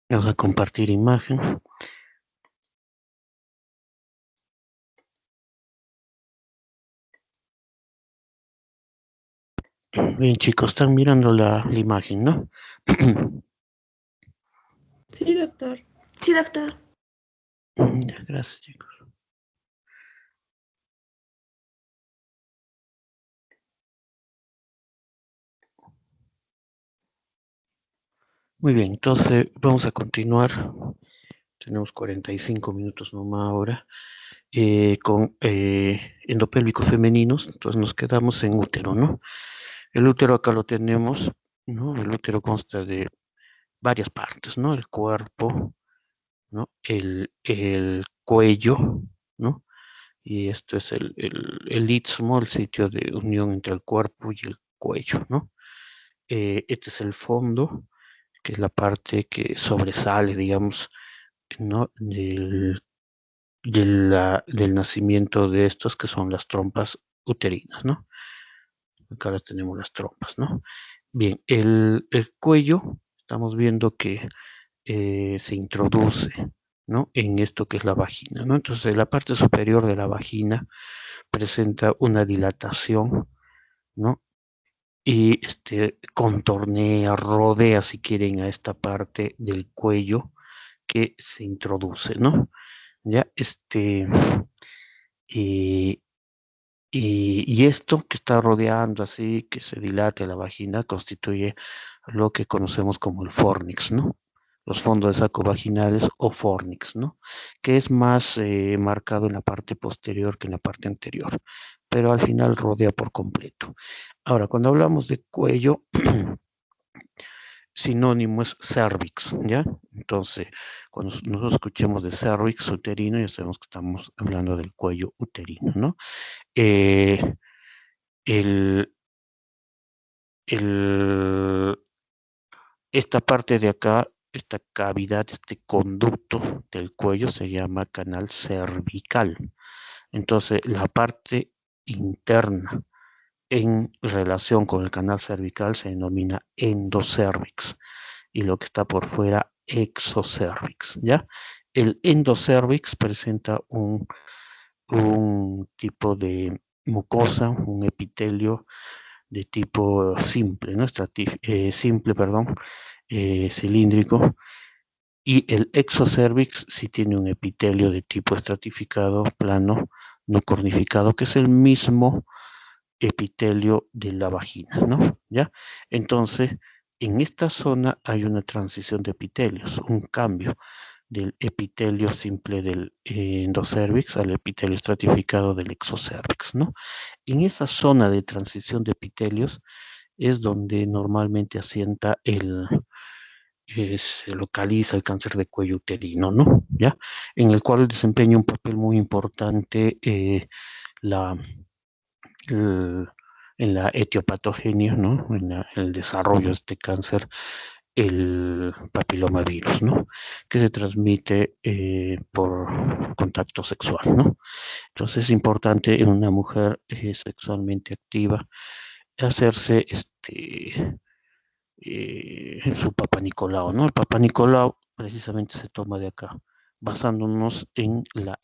Vamos a compartir imagen. Bien, chicos, están mirando la imagen, ¿no? Sí, doctor. Sí, doctor. Gracias, chicos. Muy bien, entonces vamos a continuar. Tenemos 45 minutos nomás ahora con endopélvicos femeninos. Entonces nos quedamos en útero, ¿no? El útero acá lo tenemos, ¿no? El útero consta de varias partes, ¿no? El cuerpo, ¿no? El cuello, ¿no? Y esto es el istmo, el sitio de unión entre el cuerpo y el cuello, ¿no? Este es el fondo, que es la parte que sobresale, digamos, ¿no? Del nacimiento de estos, que son las trompas uterinas, ¿no? Acá las tenemos las trompas, ¿no? Bien, el cuello, estamos viendo que se introduce, ¿no? En esto que es la vagina, ¿no? Entonces, la parte superior de la vagina presenta una dilatación, ¿no? Y contornea, rodea, si quieren, a esta parte del cuello que se introduce, ¿no? Ya, y, y esto que está rodeando así, que se dilate la vagina, constituye lo que conocemos como el fornix, ¿no? Los fondos de saco vaginales o fornix, ¿no? Que es más marcado en la parte posterior que en la parte anterior, pero al final rodea por completo. Ahora, cuando hablamos de cuello, sinónimo es cervix, ¿ya? Entonces, cuando nosotros escuchemos de cervix uterino, ya sabemos que estamos hablando del cuello uterino, ¿no? Eh, el, el, esta parte de acá, esta cavidad, este conducto del cuello se llama canal cervical. Entonces, la parte interna en relación con el canal cervical se denomina endocervix y lo que está por fuera exocervix, ¿ya? El endocervix presenta un tipo de mucosa, un epitelio de tipo simple, ¿no? Simple, perdón, cilíndrico, y el exocervix sí tiene un epitelio de tipo estratificado, plano, no cornificado, que es el mismo epitelio de la vagina, ¿no? ¿Ya? Entonces, en esta zona hay una transición de epitelios, un cambio del epitelio simple del endocervix al epitelio estratificado del exocervix, ¿no? En esa zona de transición de epitelios es donde normalmente asienta se localiza el cáncer de cuello uterino, ¿no? ¿Ya? En el cual desempeña un papel muy importante la, el- en la etiopatogenia, ¿no? El desarrollo de este cáncer, el papilomavirus, ¿no? Que se transmite por contacto sexual, ¿no? Entonces es importante en una mujer sexualmente activa hacerse su Papa Nicolau, ¿no? El Papa Nicolau precisamente se toma de acá, basándonos en la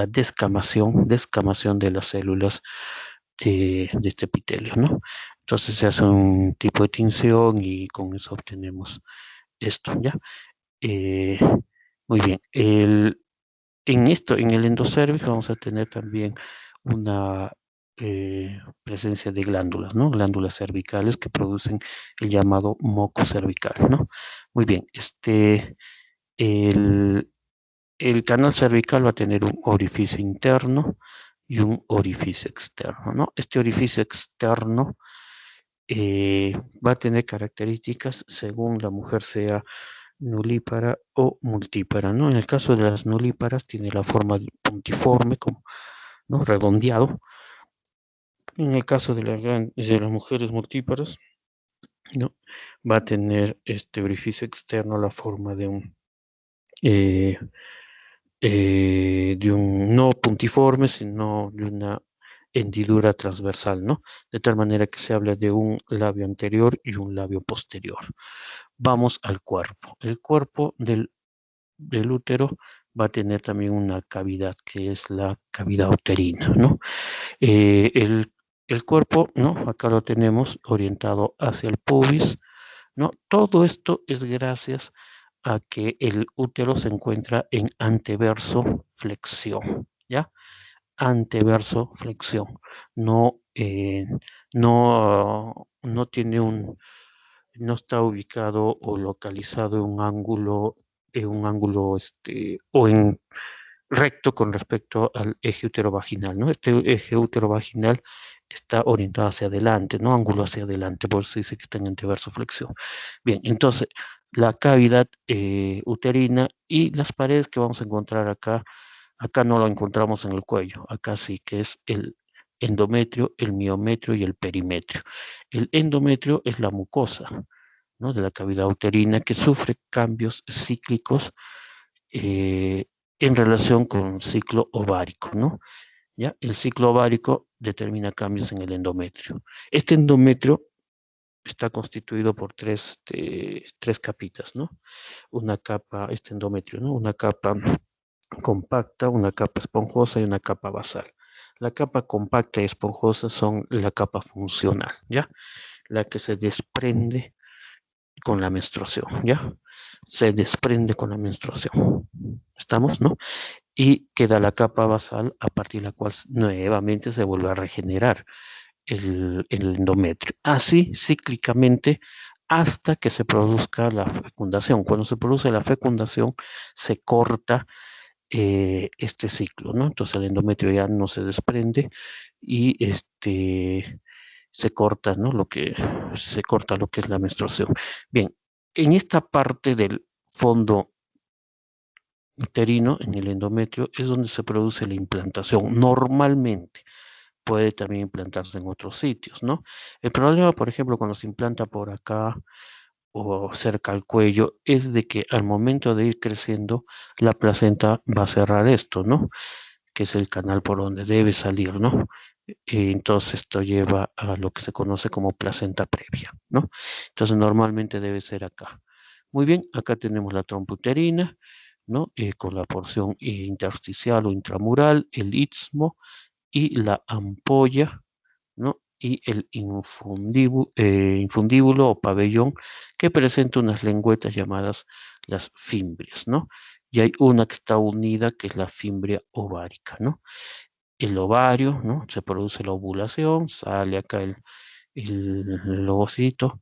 descamación de las células de este epitelio, ¿no? Entonces se hace un tipo de tinción y con eso obtenemos esto, ¿ya? Eh, Muy bien. En el endocervix vamos a tener también una presencia de glándulas, ¿no? Glándulas cervicales que producen el llamado moco cervical, ¿no? Muy bien. El, el canal cervical va a tener un orificio interno y un orificio externo, ¿no? Este orificio externo va a tener características según la mujer sea nulípara o multípara, ¿no? En el caso de las nulíparas tiene la forma puntiforme, como, ¿no? Redondeado. En el caso de las mujeres multíparas, ¿no? Va a tener este orificio externo la forma de un no puntiforme, sino de una hendidura transversal, ¿no? De tal manera que se habla de un labio anterior y un labio posterior. Vamos al cuerpo. El cuerpo del útero va a tener también una cavidad que es la cavidad uterina, ¿no? El cuerpo, ¿no? Acá lo tenemos orientado hacia el pubis, ¿no? Todo esto es gracias a que el útero se encuentra en anteverso flexión, ¿ya? Anteverso flexión. No, no tiene no está ubicado o localizado en un ángulo, o en recto con respecto al eje uterovaginal, ¿no? Este eje uterovaginal está orientado hacia adelante, ¿no? Ángulo hacia adelante, por eso se dice que está en anteverso flexión. Bien, entonces, la cavidad uterina y las paredes que vamos a encontrar acá no lo encontramos en el cuello, acá sí que es el endometrio, el miometrio y el perimetrio. El endometrio es la mucosa, ¿no? De la cavidad uterina que sufre cambios cíclicos eh, en relación con un ciclo ovárico, ¿no? ¿Ya? El ciclo ovárico determina cambios en el endometrio. Este endometrio está constituido por tres capitas, ¿no? Una capa, este endometrio, ¿no? Una capa compacta, una capa esponjosa y una capa basal. La capa compacta y esponjosa son la capa funcional, ¿ya? La que se desprende con la menstruación, ¿ya? Se desprende con la menstruación. ¿Estamos, no? Y queda la capa basal a partir de la cual nuevamente se vuelve a regenerar el endometrio. Así, cíclicamente, hasta que se produzca la fecundación. Cuando se produce la fecundación, se corta este ciclo, ¿no? Entonces el endometrio ya no se desprende y se corta, ¿no? Se corta lo que es la menstruación. Bien, en esta parte del fondo uterino, en el endometrio, es donde se produce la implantación. Normalmente puede también implantarse en otros sitios, ¿no? El problema, por ejemplo, cuando se implanta por acá o cerca al cuello, es de que al momento de ir creciendo, la placenta va a cerrar esto, ¿no? Que es el canal por donde debe salir, ¿no? Entonces esto lleva a lo que se conoce como placenta previa, ¿no? Entonces normalmente debe ser acá. Muy bien, acá tenemos la trompa uterina, ¿no? Con la porción intersticial o intramural, el istmo y la ampolla, ¿no? Y el infundíbulo o pabellón que presenta unas lengüetas llamadas las fimbrias, ¿no? Y hay una que está unida que es la fimbria ovárica, ¿no? El ovario, ¿no? Se produce la ovulación, sale acá el ovocito,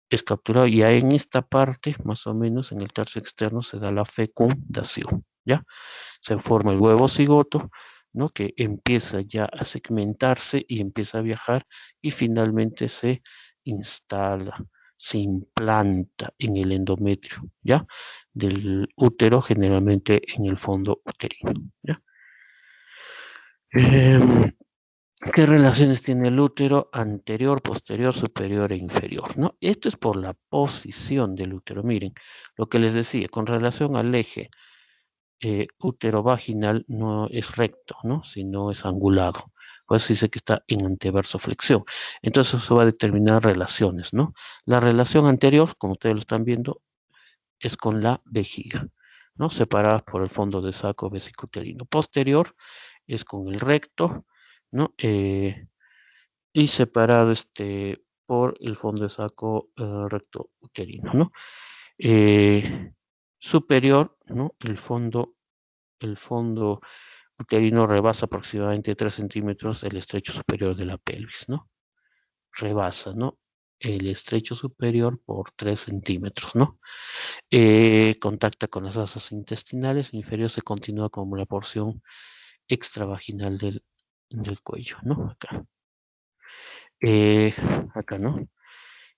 es capturado y ahí en esta parte, más o menos en el tercio externo, se da la fecundación, ¿ya? Se forma el huevo cigoto, ¿no? Que empieza ya a segmentarse y empieza a viajar y finalmente se instala, se implanta en el endometrio, ¿ya? Del útero, generalmente en el fondo uterino, ¿ya? Em, ¿Qué relaciones tiene el útero anterior, posterior, superior e inferior? ¿No? Esto es por la posición del útero. Miren, lo que les decía, con relación al eje útero vaginal no es recto, ¿no? Sino es angulado. Por eso dice que está en anteverso flexión. Entonces eso va a determinar relaciones, ¿no? La relación anterior, como ustedes lo están viendo, es con la vejiga, ¿no? Separadas por el fondo de saco vesicuterino. Posterior es con el recto, ¿no? Y separado por el fondo de saco recto uterino, ¿no? Eh, Superior, ¿no? El fondo uterino rebasa aproximadamente 3 centímetros el estrecho superior de la pelvis, ¿no? Rebasa, ¿no? El estrecho superior por 3 centímetros, ¿no? Contacta con las asas intestinales, inferior se continúa como la porción extravaginal del cuello, ¿no? Acá. Eh, Acá, ¿no?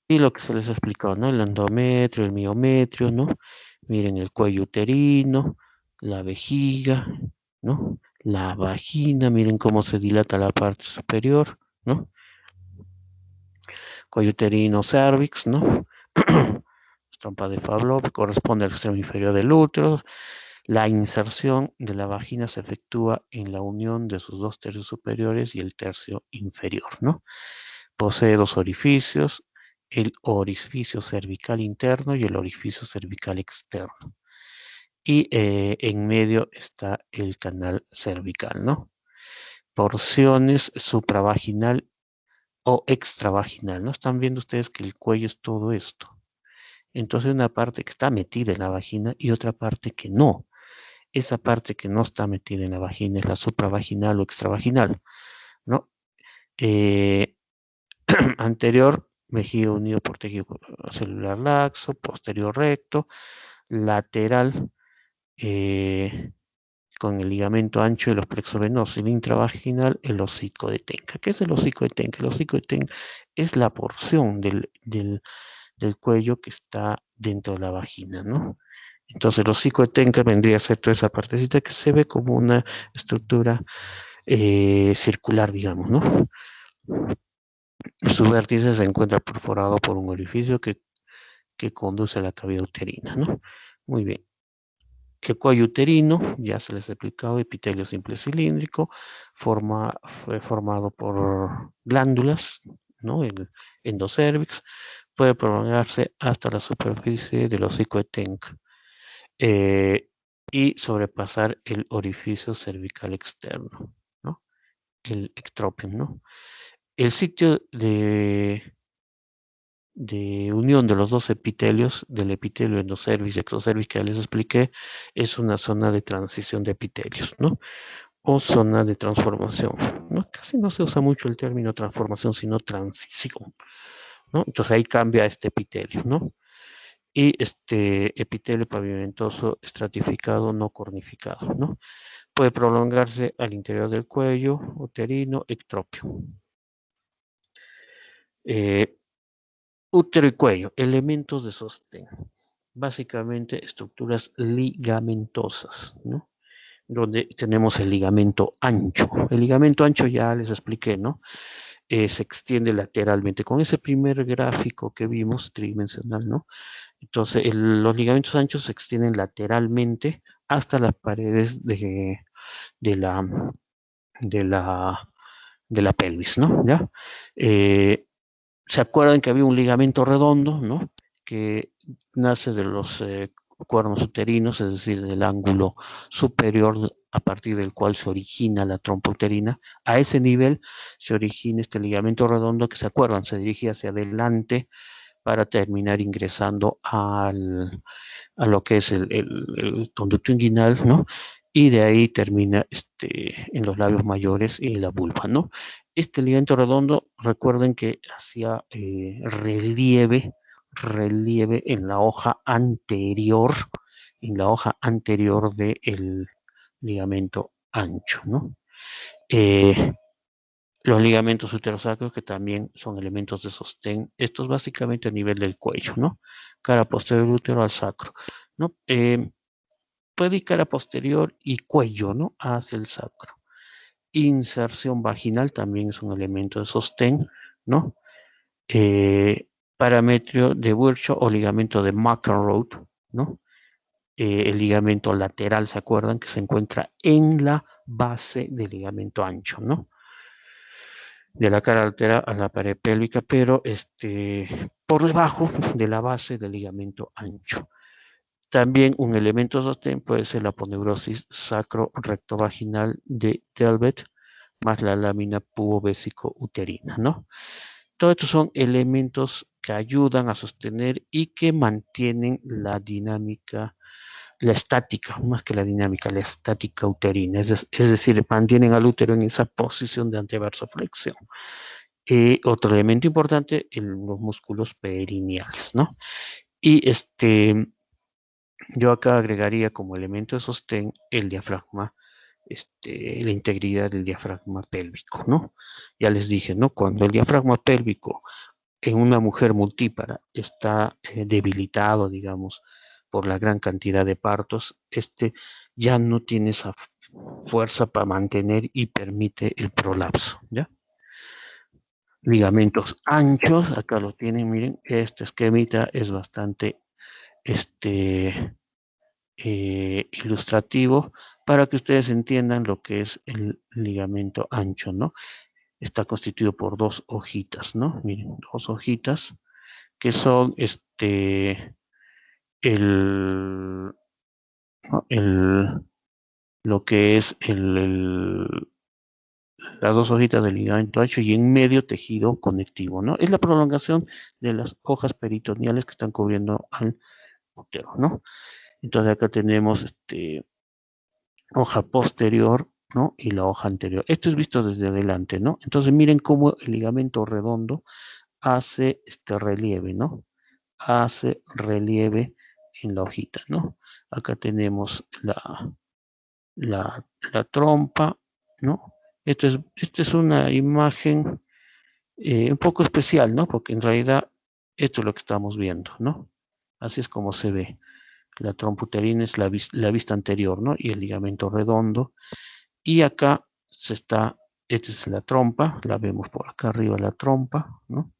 Y lo que se les ha explicado, ¿no? El endometrio, el miometrio, ¿no? Miren el cuello uterino, la vejiga, ¿no? La vagina, miren cómo se dilata la parte superior, ¿no? Cuello uterino, cervix, ¿no? Trompa de Pavlov corresponde al extremo inferior del útero, La inserción de la vagina se efectúa en la unión de sus 2 tercios superiores y el tercio inferior, ¿no? Posee 2 orificios, el orificio cervical interno y el orificio cervical externo. Y en medio está el canal cervical, ¿no? Porciones supravaginal o extravaginal, ¿no? Están viendo ustedes que el cuello es todo esto. Entonces una parte que está metida en la vagina y otra parte que no. Esa parte que no está metida en la vagina es la supravaginal o extravaginal, ¿no? Eh, anterior, mejilla unido por tejido celular laxo, posterior recto, lateral eh, con el ligamento ancho de los plexos venosos, el intravaginal, el hocico de Tenca. ¿Qué es el hocico de Tenca? El hocico de Tenca es la porción del cuello que está dentro de la vagina, ¿no? Entonces el hocico de Tenca vendría a ser toda esa partecita que se ve como una estructura circular, digamos, ¿no? Su vértice se encuentra perforado por un orificio que conduce a la cavidad uterina, ¿no? Muy bien. El cuello uterino, ya se les ha explicado, epitelio simple cilíndrico, fue formado por glándulas, ¿no? El endocervix, puede prolongarse hasta la superficie del hocico de Tenca y sobrepasar el orificio cervical externo, ¿no? El ectropium, ¿no? El sitio de unión de los dos epitelios, del epitelio endocervix y exocervix que ya les expliqué, es una zona de transición de epitelios, ¿no? O zona de transformación, ¿no? Casi no se usa mucho el término transformación, sino transición, ¿no? Entonces ahí cambia este epitelio, ¿no? Y este epitelio pavimentoso estratificado no cornificado, ¿no? Puede prolongarse al interior del cuello uterino ectropio. Útero y cuello, elementos de sostén. Básicamente estructuras ligamentosas, ¿no? Donde tenemos el ligamento ancho. El ligamento ancho ya les expliqué, ¿no? Se extiende lateralmente. Con ese primer gráfico que vimos, tridimensional, ¿no? Entonces, los ligamentos anchos se extienden lateralmente hasta las paredes de la, de la, de la pelvis, ¿no? ¿Ya? ¿Se acuerdan que había un ligamento redondo, ¿no? Que nace de los cuernos uterinos, es decir, del ángulo superior a partir del cual se origina la trompa uterina. A ese nivel se origina este ligamento redondo que, ¿se acuerdan? Se dirige hacia adelante para terminar ingresando a lo que es el conducto inguinal, ¿no? Y de ahí termina en los labios mayores y la vulva, ¿no? Este ligamento redondo, recuerden que hacía relieve en la hoja anterior del ligamento ancho, ¿no? Eh, los ligamentos uterosacros, que también son elementos de sostén, estos básicamente a nivel del cuello, ¿no? Cara posterior del útero al sacro, ¿no? Puede ir cara posterior y cuello, ¿no? Hacia el sacro. Inserción vaginal también es un elemento de sostén, ¿no? Parametrio de Virchow o ligamento de McEnroe, ¿no? El ligamento lateral, ¿se acuerdan? Que se encuentra en la base del ligamento ancho, ¿no? De la cara altera a la pared pélvica, pero por debajo de la base del ligamento ancho. También un elemento de sostén puede ser la aponeurosis sacro-rectovaginal de Delbet más la lámina pubovesico-uterina, ¿no? Todos estos son elementos que ayudan a sostener y que mantienen la dinámica, la estática, más que la dinámica, la estática uterina, es decir, mantienen al útero en esa posición de anteversoflexión. Otro elemento importante, los músculos perineales, ¿no? Y yo acá agregaría como elemento de sostén el diafragma, la integridad del diafragma pélvico, ¿no? Ya les dije, ¿no? Cuando el diafragma pélvico en una mujer multípara está debilitado, digamos, por la gran cantidad de partos, ya no tiene esa fuerza para mantener y permite el prolapso, ¿ya? Ligamentos anchos, acá lo tienen, miren, este esquemita es bastante, ilustrativo para que ustedes entiendan lo que es el ligamento ancho, ¿no? Está constituido por dos hojitas, ¿no? Miren, dos hojitas que son el, ¿no? Lo que es las dos hojitas del ligamento ancho y en medio tejido conectivo, ¿no? Es la prolongación de las hojas peritoneales que están cubriendo al útero, ¿no? Entonces acá tenemos hoja posterior, ¿no? Y la hoja anterior. Esto es visto desde adelante, ¿no? Entonces miren cómo el ligamento redondo hace este relieve, ¿no? Hace relieve en la hojita, ¿no? Acá tenemos la trompa, ¿no? Esta es una imagen un poco especial, ¿no? Porque en realidad esto es lo que estamos viendo, ¿no? Así es como se ve. La trompa uterina es la vista anterior, ¿no? Y el ligamento redondo. Y acá esta es la trompa, la vemos por acá arriba la trompa, ¿no?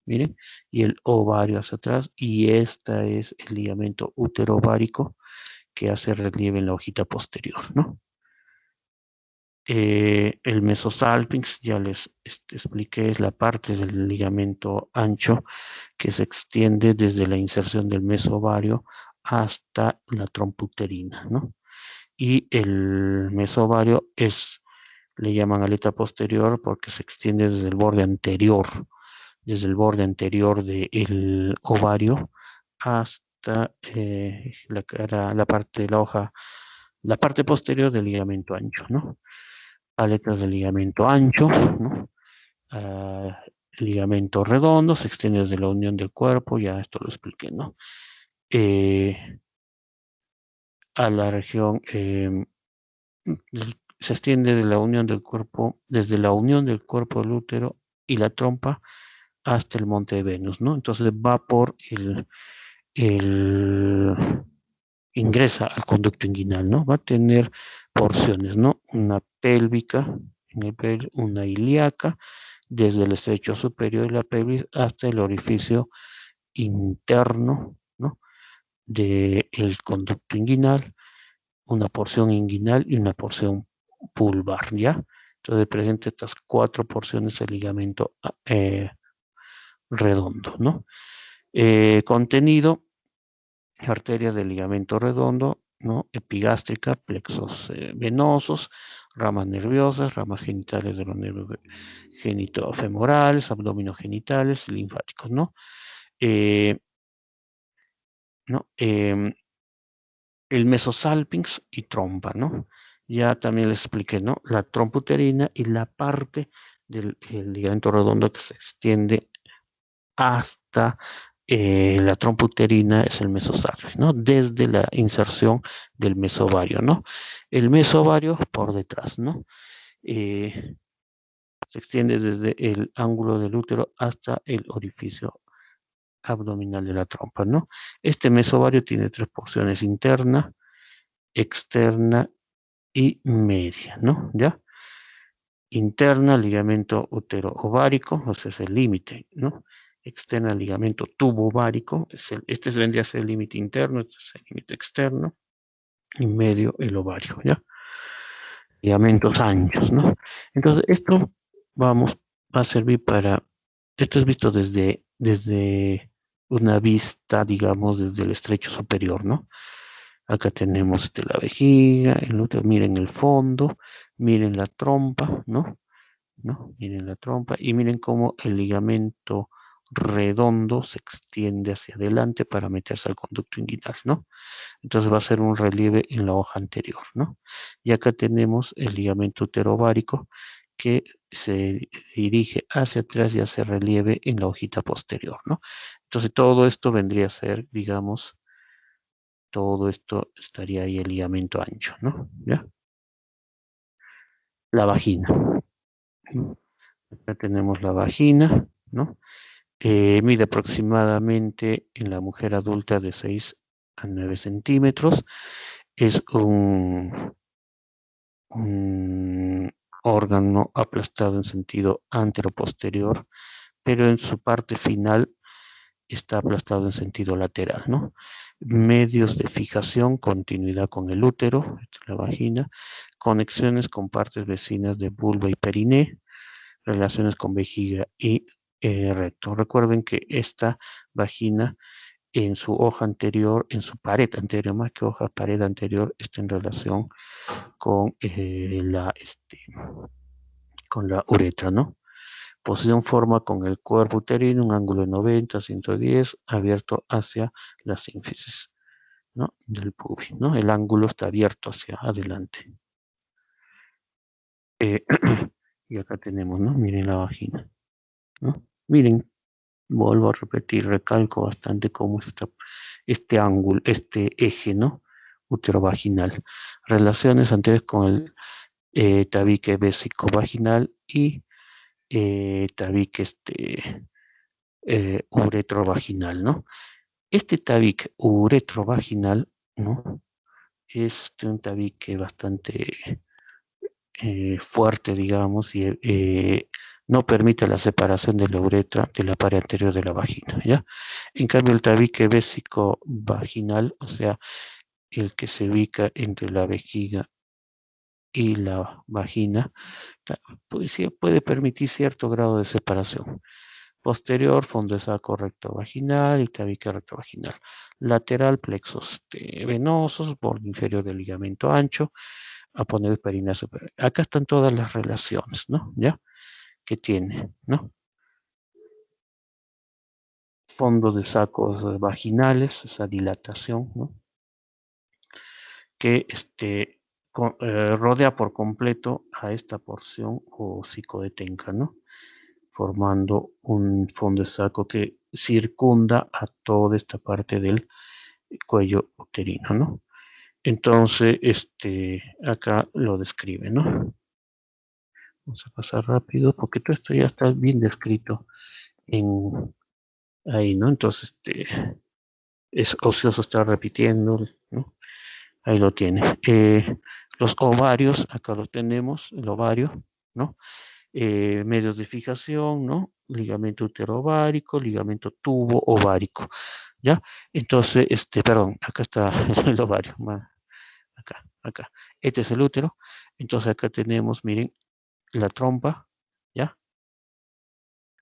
Miren, y el ovario hacia atrás, y esta es el ligamento uterovárico que hace relieve en la hojita posterior, ¿no? El mesosalpinx, ya les expliqué, es la parte del ligamento ancho que se extiende desde la inserción del mesovario hasta la trompa uterina, ¿no? Y el mesovario le llaman aleta posterior porque se extiende desde el borde anterior del ovario hasta la parte de la hoja, la parte posterior del ligamento ancho, ¿no? Aletas del ligamento ancho, ¿no? Ah, ligamento redondo, se extiende desde la unión del cuerpo, ya esto lo expliqué, ¿no? A la región, se extiende de la unión del cuerpo, desde la unión del cuerpo del útero y la trompa hasta el monte de Venus, ¿no? Entonces va por el ingresa al conducto inguinal, ¿no? Va a tener porciones, ¿no? Una pélvica, una ilíaca, desde el estrecho superior de la pelvis hasta el orificio interno, ¿no? Del conducto inguinal, una porción inguinal y una porción pulvar, ¿ya? Entonces presenta estas cuatro porciones del ligamento redondo, ¿no? Contenido, arterias del ligamento redondo, ¿no? Epigástrica, plexos venosos, ramas nerviosas, ramas genitales de los nervios genitofemorales, abdominogenitales, linfáticos, ¿no? Eh, ¿no? El mesosalpinx y trompa, ¿no? Ya también les expliqué, ¿no? La trompa uterina y la parte del ligamento redondo que se extiende hasta la trompa uterina es el mesosalpinx, ¿no? Desde la inserción del mesovario, ¿no? El mesovario por detrás, ¿no? Se extiende desde el ángulo del útero hasta el orificio abdominal de la trompa, ¿no? Este mesovario tiene tres porciones: interna, externa y media, ¿no? ¿Ya? Interna, ligamento útero-ovárico, ese es el límite, ¿no? Externa, ligamento tubo-ovárico, este vendría a ser el límite interno, este es el límite externo, y medio el ovario, ¿ya? Ligamentos anchos, ¿no? Entonces, va a servir esto es visto desde una vista, digamos, desde el estrecho superior, ¿no? Acá tenemos la vejiga, el útero, miren el fondo, miren la trompa, ¿no? ¿No? Miren la trompa y miren cómo el ligamento redondo se extiende hacia adelante para meterse al conducto inguinal, ¿no? Entonces va a ser un relieve en la hoja anterior, ¿no? Y acá tenemos el ligamento uterovárico que se dirige hacia atrás y hace relieve en la hojita posterior, ¿no? Entonces todo esto vendría a ser, digamos, todo esto estaría ahí el ligamento ancho, ¿no? ¿Ya? La vagina, ¿no? Acá tenemos la vagina, ¿no? Mide aproximadamente en la mujer adulta de 6 a 9 centímetros. Es un órgano aplastado en sentido antero-posterior, pero en su parte final está aplastado en sentido lateral, ¿no? Medios de fijación, continuidad con el útero, la vagina, conexiones con partes vecinas de vulva y periné, relaciones con vejiga y recto. Recuerden que esta vagina en su hoja anterior, en su pared anterior, más que hoja, pared anterior, está en relación con con la uretra, ¿no? Posición forma con el cuerpo uterino, un ángulo de 90, 110, abierto hacia la sínfisis, ¿no? Del pubis, ¿no? El ángulo está abierto hacia adelante. Y acá tenemos, ¿no? Miren la vagina, ¿no? Miren, vuelvo a repetir, recalco bastante cómo está este ángulo, este eje, ¿no? Uterovaginal. Relaciones anteriores con el tabique vesicovaginal y tabique uretrovaginal, ¿no? Este tabique uretrovaginal, ¿no? Es un tabique bastante fuerte, digamos, y no permite la separación de la uretra de la pared anterior de la vagina, ¿ya? En cambio, el tabique vésico-vaginal, o sea, el que se ubica entre la vejiga y la vagina, pues, sí, puede permitir cierto grado de separación. Posterior, fondo de saco rectovaginal y tabique rectovaginal. Lateral, plexos venosos, borde inferior del ligamento ancho, aponeuris perineal superior. Acá están todas las relaciones, ¿no? ¿Ya? Que tiene, ¿no? Fondo de sacos vaginales, esa dilatación, ¿no? Que rodea por completo a esta porción hocico de Tenca, ¿no? Formando un fondo de saco que circunda a toda esta parte del cuello uterino, ¿no? Entonces, acá lo describe, ¿no? Vamos a pasar rápido porque todo esto ya está bien descrito en ahí, ¿no? Entonces, es ocioso estar repitiendo, ¿no? Ahí lo tiene. Los ovarios, acá los tenemos, el ovario, ¿no? Medios de fijación, ¿no? Ligamento uteroovárico, ligamento tubo ovárico, ¿ya? Entonces, perdón, acá está el ovario, acá. Este es el útero. Entonces acá tenemos, miren, la trompa, ¿ya?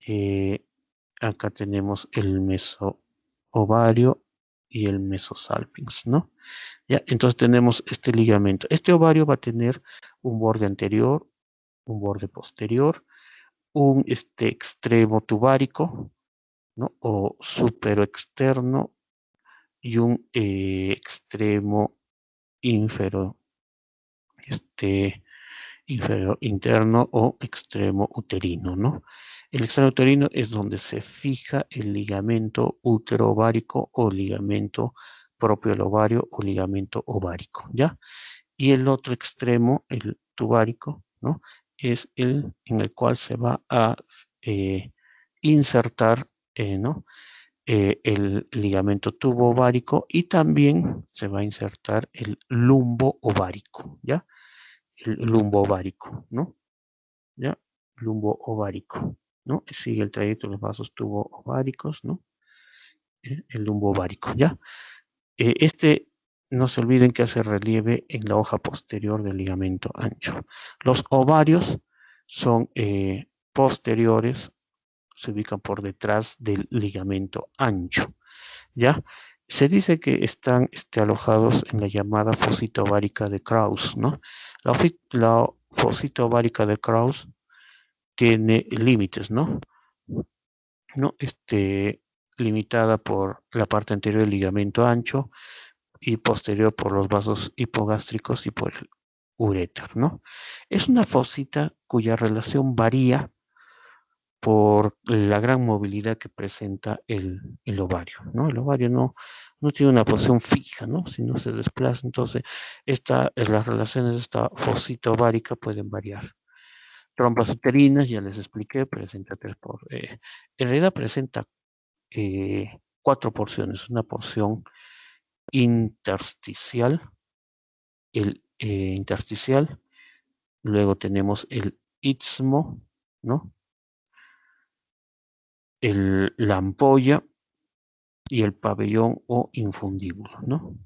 Eh, acá tenemos el mesoovario y el mesosalpinx, ¿no? ¿Ya? Entonces tenemos este ligamento. Este ovario va a tener un borde anterior, un borde posterior, un extremo tubárico, ¿no? O superoexterno y un extremo inferior, inferior interno o extremo uterino, ¿no? El extremo uterino es donde se fija el ligamento útero-ovárico o ligamento propio del ovario o ligamento ovárico, ¿ya? Y el otro extremo, el tubárico, ¿no? Es el en el cual se va a insertar, ¿no? El ligamento tubo ovárico y también se va a insertar el lumbo ovárico, ¿ya? El lumbo ovárico, ¿no? ¿Ya? Lumbo ovárico, ¿no? Sigue el trayecto de los vasos tubo ováricos, ¿no? El lumbo ovárico, ¿ya? No se olviden que hace relieve en la hoja posterior del ligamento ancho. Los ovarios son posteriores, se ubican por detrás del ligamento ancho, ¿ya? Se dice que están alojados en la llamada fosita ovárica de Krauss, ¿no? La fosita ovárica de Krauss tiene límites, ¿no? ¿No? Limitada por la parte anterior del ligamento ancho y posterior por los vasos hipogástricos y por el uréter, ¿no? Es una fosita cuya relación varía por la gran movilidad que presenta el ovario, ¿no? El ovario no tiene una posición fija, ¿no? Sino se desplaza, entonces las relaciones de esta fosita ovárica pueden variar. Trompas uterinas, ya les expliqué, presenta en realidad presenta 4 porciones, una porción intersticial, intersticial, luego tenemos el istmo, ¿no? La ampolla y el pabellón o infundíbulo, ¿no?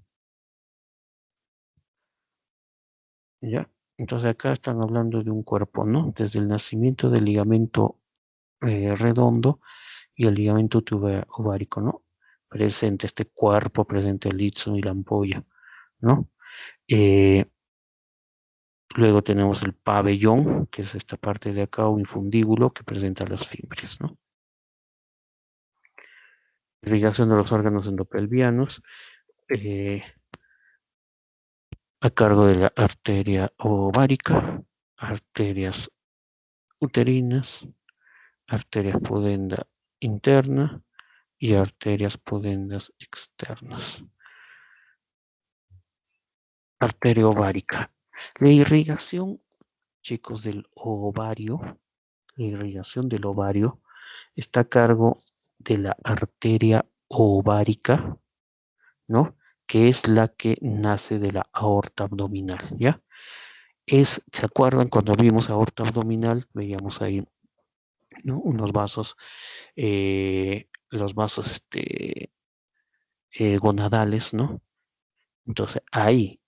¿Ya? Entonces acá están hablando de un cuerpo, ¿no? Desde el nacimiento del ligamento redondo y el ligamento ovárico, ¿no? Presente este cuerpo, presente el istmo y la ampolla, ¿no? Eh, Luego tenemos el pabellón, que es esta parte de acá, o infundíbulo, que presenta las fimbres, ¿no? Irrigación de los órganos endopelvianos, eh, a cargo de la arteria ovárica, arterias uterinas, arterias pudenda interna y arterias pudendas externas. Arteria ovárica. La irrigación, chicos, del ovario, la irrigación del ovario está a cargo de la arteria ovárica, ¿no? Que es la que nace de la aorta abdominal, ¿ya? ¿Se acuerdan cuando vimos aorta abdominal? Veíamos ahí, ¿no? Unos vasos, los vasos gonadales, ¿no? Entonces ahí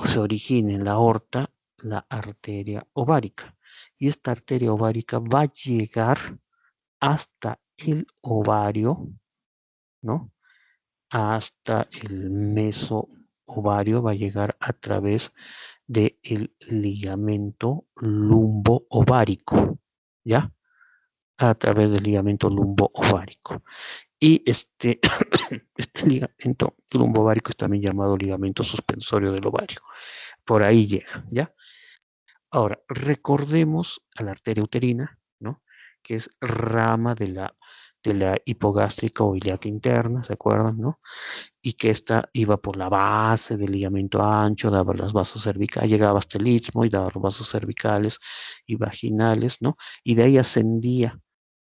se origina en la aorta la arteria ovárica. Y esta arteria ovárica va a llegar hasta el ovario, ¿no? Hasta el meso ovario, va a llegar a través del ligamento lumbo ovárico, ¿ya? A través del ligamento lumbo ovárico. Y este ligamento lumbo ovárico es también llamado ligamento suspensorio del ovario. Por ahí llega, ¿ya? Ahora, recordemos a la arteria uterina, ¿no? Que es rama de la hipogástrica o ilíaca interna, ¿se acuerdan, no? Y que esta iba por la base del ligamento ancho, daba los vasos cervicales, llegaba hasta el istmo y daba los vasos cervicales y vaginales, ¿no? Y de ahí ascendía,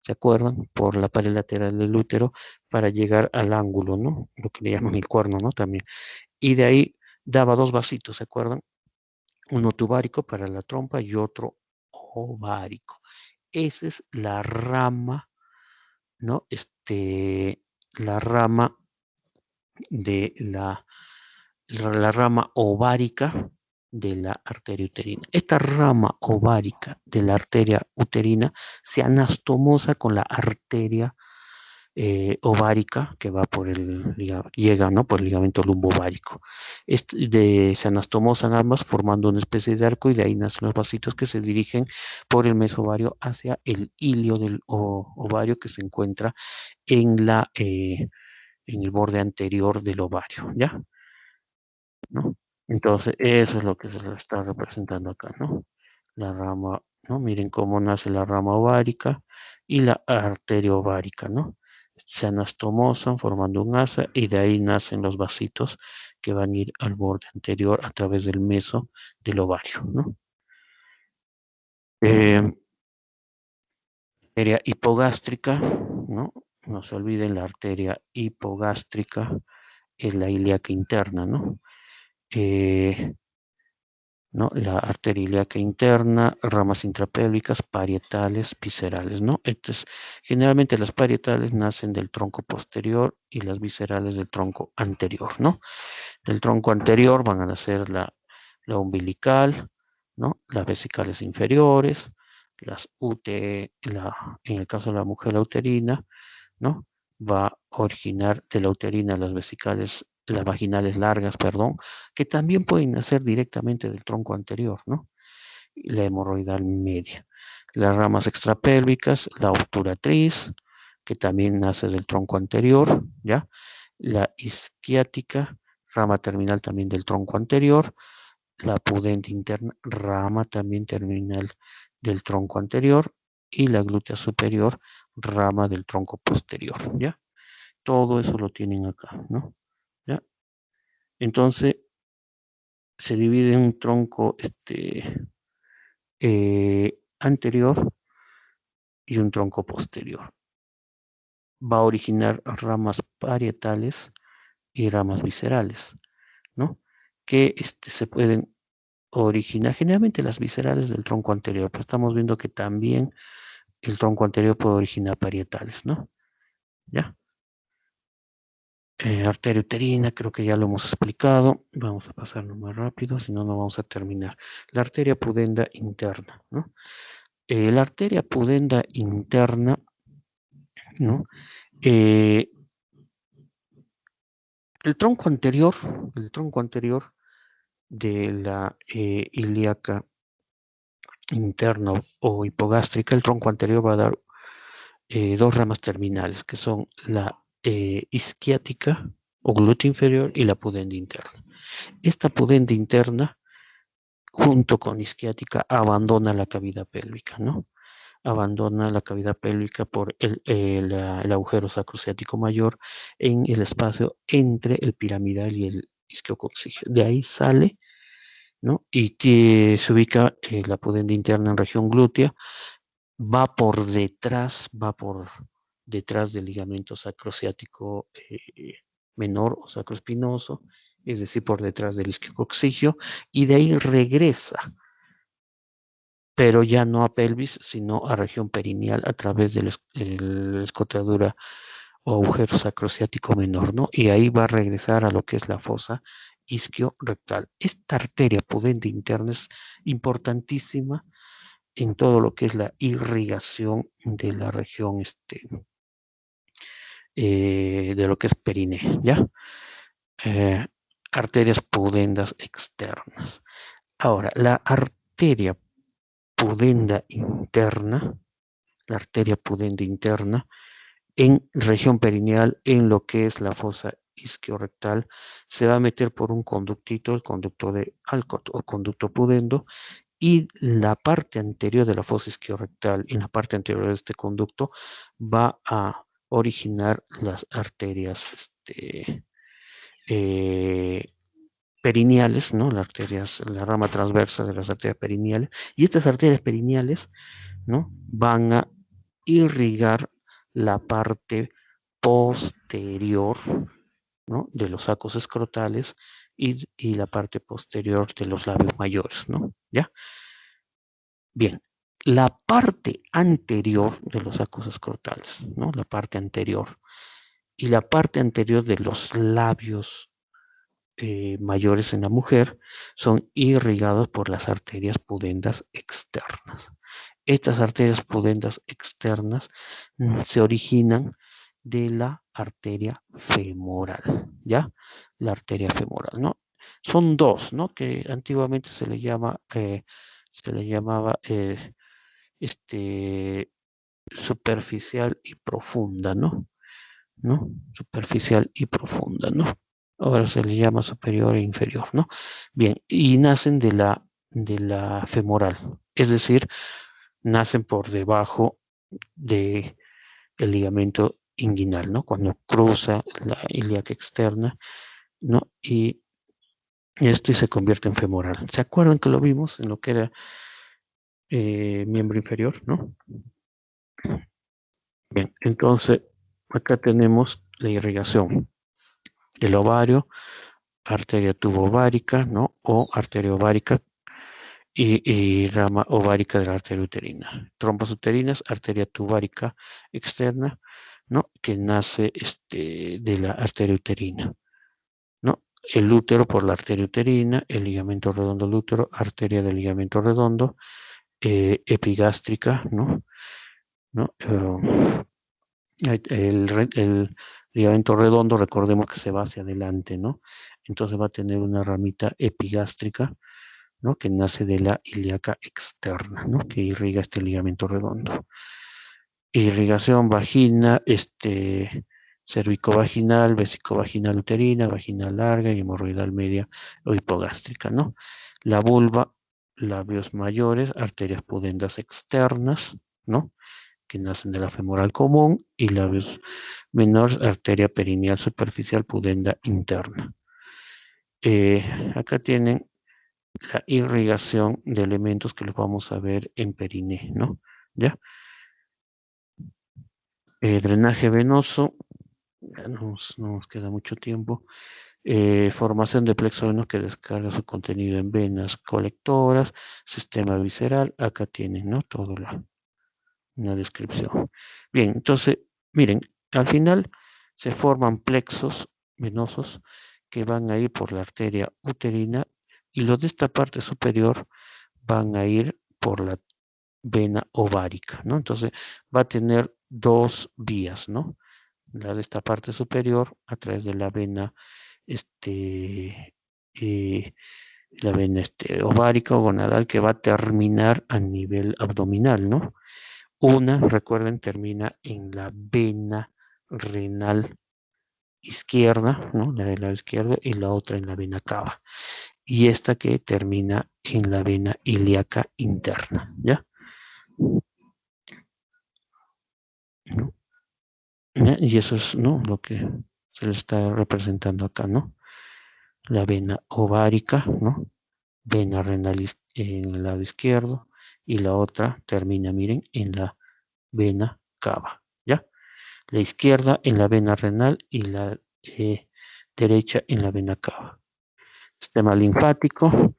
¿se acuerdan? Por la pared lateral del útero para llegar al ángulo, ¿no? Lo que le llaman el cuerno, ¿no? También. Y de ahí daba dos vasitos, ¿se acuerdan? Uno tubárico para la trompa y otro ovárico. Esa es la rama, ¿no? La rama de la rama ovárica de la arteria uterina. Esta rama ovárica de la arteria uterina se anastomosa con la arteria ovárica que va por llega, ¿no? Por el ligamento lumbovárico. Se anastomosan ambas formando una especie de arco y de ahí nacen los vasitos que se dirigen por el mesovario hacia el hilio del ovario que se encuentra en en el borde anterior del ovario, ¿ya? ¿No? Entonces, eso es lo que se está representando acá, ¿no? La rama, ¿no? Miren cómo nace la rama ovárica y la arteria ovárica, ¿no? Se anastomosan formando un asa y de ahí nacen los vasitos que van a ir al borde anterior a través del meso del ovario, ¿no? Arteria hipogástrica, ¿no? No se olviden, la arteria hipogástrica es la ilíaca interna, ¿no? Eh, ¿no? La arteria ilíaca interna, ramas intrapélvicas, parietales, viscerales, ¿no? Entonces, generalmente las parietales nacen del tronco posterior y las viscerales del tronco anterior, ¿no? Del tronco anterior van a nacer la umbilical, ¿no? Las vesicales inferiores, las en el caso de la mujer, la uterina, ¿no? Va a originar de la uterina las vesicales, las vaginales largas, perdón, que también pueden nacer directamente del tronco anterior, ¿no? Y la hemorroidal media. Las ramas extrapélvicas, la obturatriz, que también nace del tronco anterior, ¿ya? La isquiática, rama terminal también del tronco anterior, la pudente interna, rama también terminal del tronco anterior, y la glútea superior, rama del tronco posterior, ¿ya? Todo eso lo tienen acá, ¿no? ¿Ya? Entonces, se divide en un tronco anterior y un tronco posterior. Va a originar ramas parietales y ramas viscerales, ¿no? Que se pueden originar generalmente las viscerales del tronco anterior, pero estamos viendo que también el tronco anterior puede originar parietales, ¿no? ¿Ya? Arteria uterina, creo que ya lo hemos explicado. Vamos a pasarlo más rápido, si no, no vamos a terminar. La arteria pudenda interna, ¿no? La arteria pudenda interna, ¿no? El tronco anterior de la ilíaca interna o hipogástrica, el tronco anterior va a dar dos ramas terminales, que son la isquiática o glúteo inferior y la pudenda interna. Esta pudenda interna, junto con isquiática, abandona la cavidad pélvica, ¿no? Abandona la cavidad pélvica por el agujero sacrociático mayor en el espacio entre el piramidal y el isquiococcigio. De ahí sale, ¿no? Y se ubica la pudenda interna en región glútea, va por detrás del ligamento sacrociático menor o sacroespinoso, es decir, por detrás del isquiococcigio, y de ahí regresa, pero ya no a pelvis, sino a región perineal a través de la escotadura o agujero sacrociático menor, ¿no? Y ahí va a regresar a lo que es la fosa isquio-rectal. Esta arteria pudenda interna es importantísima en todo lo que es la irrigación de la región de lo que es perineo, ¿ya? Arterias pudendas externas. Ahora, la arteria pudenda interna, la arteria pudenda interna, en región perineal, en lo que es la fosa isquiorrectal, se va a meter por un conductito, el conducto de Alcott o conducto pudendo, y la parte anterior de la fosa isquiorrectal y la parte anterior de este conducto va a originar las arterias perineales, ¿no? Las arterias, la rama transversa de las arterias perineales, y estas arterias perineales, ¿no? Van a irrigar la parte posterior, ¿no? De los sacos escrotales y la parte posterior de los labios mayores, ¿no? ¿Ya? Bien, la parte anterior de los sacos escrotales, ¿no? La parte anterior y la parte anterior de los labios mayores en la mujer son irrigados por las arterias pudendas externas. Estas arterias pudendas externas se originan de la arteria femoral, ¿ya? La arteria femoral, ¿no? Son dos, ¿no? Que antiguamente se le llamaba superficial y profunda, ¿no? ¿No? Superficial y profunda, ¿no? Ahora se le llama superior e inferior, ¿no? Bien, y nacen de la femoral, es decir, nacen por debajo del ligamento inguinal, ¿no? Cuando cruza la ilíaca externa, ¿no? Y esto y se convierte en femoral. ¿Se acuerdan que lo vimos en lo que era miembro inferior, ¿no? Bien, entonces acá tenemos la irrigación del ovario, arteria tubo-ovárica, ¿no? O arteria ovárica y rama ovárica de la arteria uterina. Trompas uterinas, arteria tubárica externa, ¿no? Que nace de la arteria uterina, ¿no? El útero por la arteria uterina, el ligamento redondo del útero, arteria del ligamento redondo, epigástrica, ¿no? ¿No? El ligamento redondo, recordemos que se va hacia adelante, ¿no? Entonces va a tener una ramita epigástrica, ¿no? Que nace de la ilíaca externa, ¿no? Que irriga este ligamento redondo. Irrigación vagina, cervicovaginal, vesicovaginal uterina, vaginal larga y hemorroidal media o hipogástrica, ¿no? La vulva, labios mayores, arterias pudendas externas, ¿no? Que nacen de la femoral común, y labios menores, arteria perineal superficial pudenda interna. Acá tienen la irrigación de elementos que los vamos a ver en periné, ¿no? ¿Ya? Drenaje venoso, ya no nos queda mucho tiempo. Formación de plexo venoso que descarga su contenido en venas colectoras, sistema visceral, acá tienen, ¿no? Toda una descripción. Bien, entonces, miren, al final se forman plexos venosos que van a ir por la arteria uterina y los de esta parte superior van a ir por la vena ovárica, ¿no? Entonces va a tener dos vías, ¿no? La de esta parte superior a través de la vena, eh, ovárica o gonadal que va a terminar a nivel abdominal, ¿no? Una, recuerden, termina en la vena renal izquierda, ¿no? La del lado izquierdo y la otra en la vena cava. Y esta que termina en la vena ilíaca interna, ¿ya? ¿No? ¿Ya? Y eso es, ¿no? Lo que se le está representando acá, ¿no? La vena ovárica, ¿no? Vena renal en el lado izquierdo y la otra termina, miren, en la vena cava, ¿ya? La izquierda en la vena renal y la derecha en la vena cava. Sistema linfático,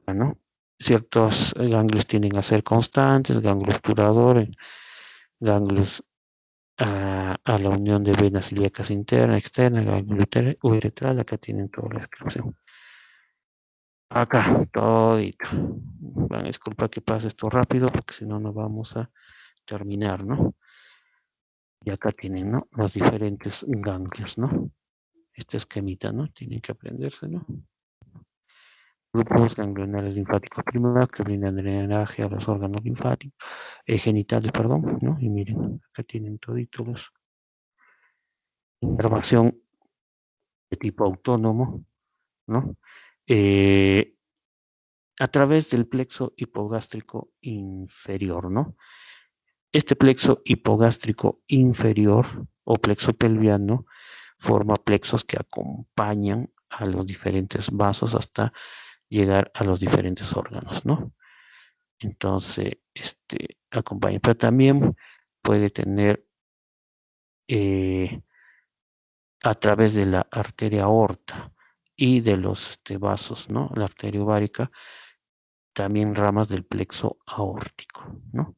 ¿no? Ciertos ganglios tienden a ser constantes, ganglio obturador, ganglios a la unión de venas ilíacas interna, externa, ganglio uretral, acá tienen toda la descripción. Acá, todito. Van a disculpar que pase esto rápido, porque si no, no vamos a terminar, ¿no? Y acá tienen, ¿no? Los diferentes ganglios, ¿no? Este esquemita, ¿no? Tienen que aprenderse, ¿no? Grupos ganglionares linfáticos primarios que brindan drenaje a los órganos linfáticos, genitales, perdón, ¿no? Y miren, acá tienen toditos los inervación de tipo autónomo, ¿no? A través del plexo hipogástrico inferior, ¿no? Este plexo hipogástrico inferior o plexo pelviano forma plexos que acompañan a los diferentes vasos hasta llegar a los diferentes órganos, ¿no? Entonces, acompaña, pero también puede tener a través de la arteria aorta y de los vasos, ¿no? La arteria ovárica, también ramas del plexo aórtico, ¿no?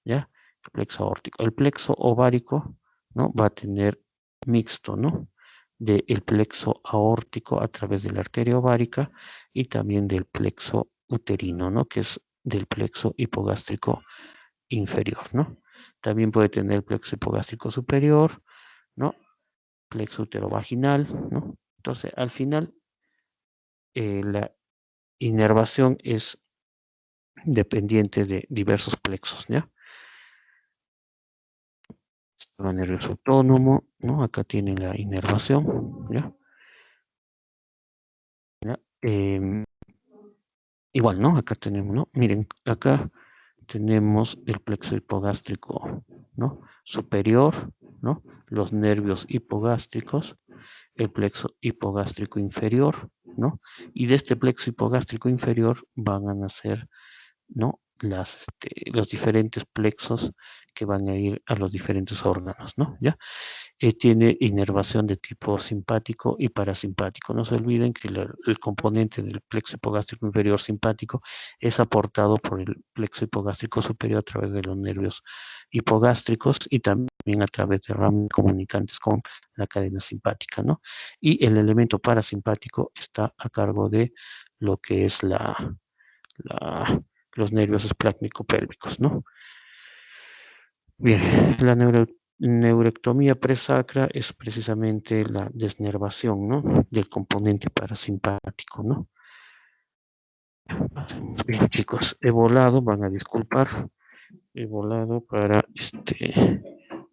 ¿Ya? El plexo aórtico. El plexo ovárico, ¿no? Va a tener mixto, ¿no? Del plexo aórtico a través de la arteria ovárica y también del plexo uterino, ¿no? Que es del plexo hipogástrico inferior, ¿no? También puede tener el plexo hipogástrico superior, ¿no? Plexo uterovaginal, ¿no? Entonces, al final, la inervación es dependiente de diversos plexos, ¿ya? Sistema nervioso autónomo, ¿no? Acá tienen la inervación, ¿ya? ¿Ya? Igual, ¿no? Acá tenemos, ¿no? Miren, acá tenemos el plexo hipogástrico, ¿no? Superior, ¿no? Los nervios hipogástricos, el plexo hipogástrico inferior, ¿no? Y de este plexo hipogástrico inferior van a nacer, ¿no? Los diferentes plexos que van a ir a los diferentes órganos, ¿no? ¿Ya? Tiene inervación de tipo simpático y parasimpático. No se olviden que el componente del plexo hipogástrico inferior simpático es aportado por el plexo hipogástrico superior a través de los nervios hipogástricos y también a través de ramas comunicantes con la cadena simpática, ¿no? Y el elemento parasimpático está a cargo de lo que es los nervios esplácnico-pélvicos, ¿no? Bien, la neurectomía presacra es precisamente la desnervación, ¿no? Del componente parasimpático, ¿no? Bien, chicos, he volado, van a disculpar, he volado para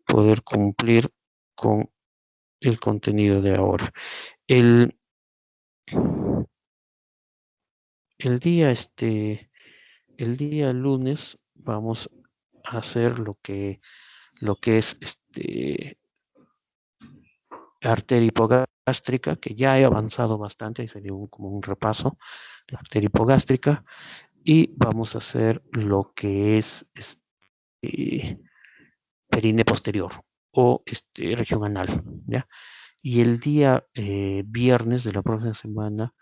poder cumplir con el contenido de ahora. El, el día, el día lunes vamos a hacer lo que es arteria hipogástrica, que ya he avanzado bastante, ahí sería como un repaso, la arteria hipogástrica, y vamos a hacer lo que es perine posterior o región anal, ¿ya? Y el día viernes de la próxima semana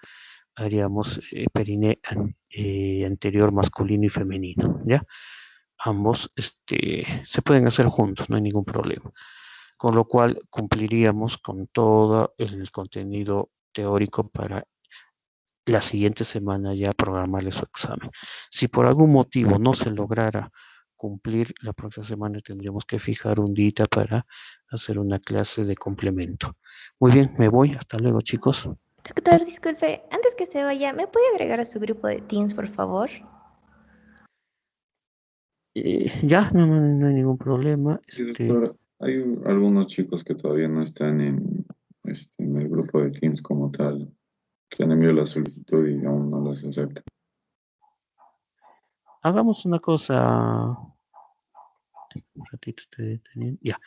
haríamos perine anterior masculino y femenino, ¿ya? Ambos se pueden hacer juntos, no hay ningún problema. con lo cual cumpliríamos con todo el contenido teórico para la siguiente semana ya programarle su examen. Si por algún motivo no se lograra cumplir, la próxima semana tendríamos que fijar un día para hacer una clase de complemento. Muy bien, me voy. Hasta luego, chicos. Doctor, disculpe, antes que se vaya, ¿me puede agregar a su grupo de Teams, por favor? Ya, no hay ningún problema. Sí, doctor, hay algunos chicos que todavía no están en el grupo de Teams como tal, que han enviado la solicitud y aún no las aceptan. Hagamos una cosa. Un ratito estoy deteniendo. Ya.